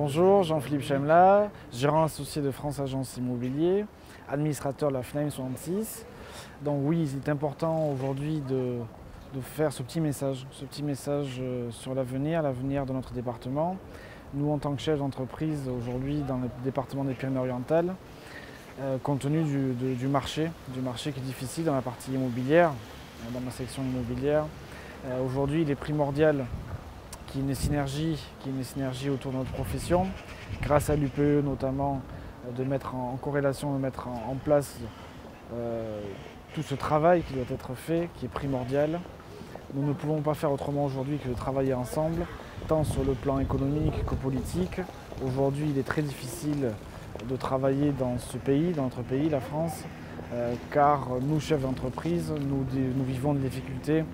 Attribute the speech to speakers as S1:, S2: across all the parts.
S1: Bonjour, Jean-Philippe Chemla, gérant associé de France Agence Immobilier, administrateur de la FNAIM 66. Donc oui, il est important aujourd'hui de faire ce petit message sur l'avenir de notre département. Nous, en tant que chef d'entreprise aujourd'hui dans le département des Pyrénées-Orientales, compte tenu du marché qui est difficile dans la partie immobilière, dans ma section immobilière, aujourd'hui il est primordial qu'il y ait une synergie autour de notre profession, grâce à l'UPE notamment, de mettre en corrélation, de mettre en place tout ce travail qui doit être fait, qui est primordial. Nous ne pouvons pas faire autrement aujourd'hui que de travailler ensemble, tant sur le plan économique que politique. Aujourd'hui, il est très difficile de travailler dans ce pays, dans notre pays, la France, car nous, chefs d'entreprise, nous vivons des difficultés,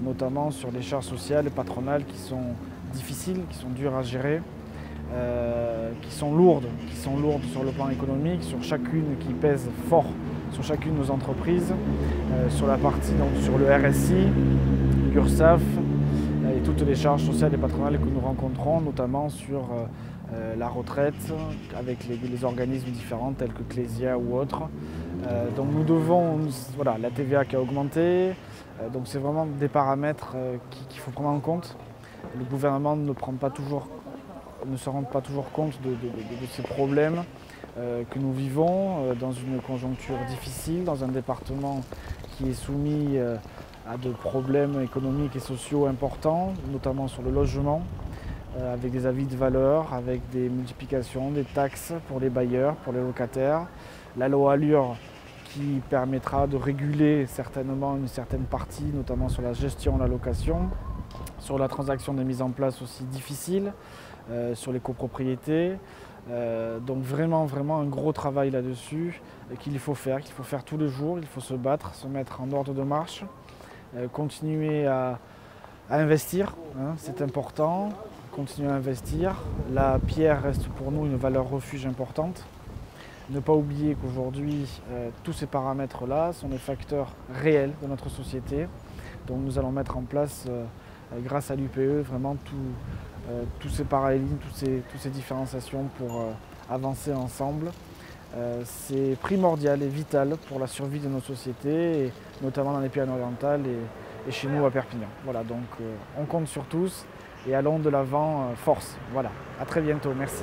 S1: notamment sur les charges sociales et patronales qui sont difficiles, qui sont dures à gérer, qui sont lourdes sur le plan économique, sur chacune qui pèse fort sur chacune de nos entreprises, sur la partie, donc sur le RSI, l'URSSAF et toutes les charges sociales et patronales que nous rencontrons, notamment sur la retraite, avec les organismes différents tels que Clésia ou autres. Donc nous devons, voilà, la TVA qui a augmenté, donc c'est vraiment des paramètres qu'il faut prendre en compte. Le gouvernement ne se rend pas toujours compte de ces problèmes que nous vivons dans une conjoncture difficile, dans un département qui est soumis à de problèmes économiques et sociaux importants, notamment sur le logement, avec des avis de valeur, avec des multiplications, des taxes pour les bailleurs, pour les locataires. La loi Allure qui permettra de réguler certainement une certaine partie, notamment sur la gestion de la location, sur la transaction de mise en place aussi difficile, sur les copropriétés. Donc vraiment un gros travail là-dessus qu'il faut faire tous les jours. Il faut se battre, se mettre en ordre de marche, continuer à investir, hein, c'est important, continuer à investir. La pierre reste pour nous une valeur refuge importante. Ne pas oublier qu'aujourd'hui, tous ces paramètres-là sont des facteurs réels de notre société. Donc nous allons mettre en place, grâce à l'UPE, vraiment tous ces parallélismes, toutes ces différenciations pour avancer ensemble. C'est primordial et vital pour la survie de nos sociétés, et notamment dans les Pyrénées-Orientales et chez nous à Perpignan. Voilà, donc on compte sur tous et allons de l'avant, force. Voilà, à très bientôt, merci.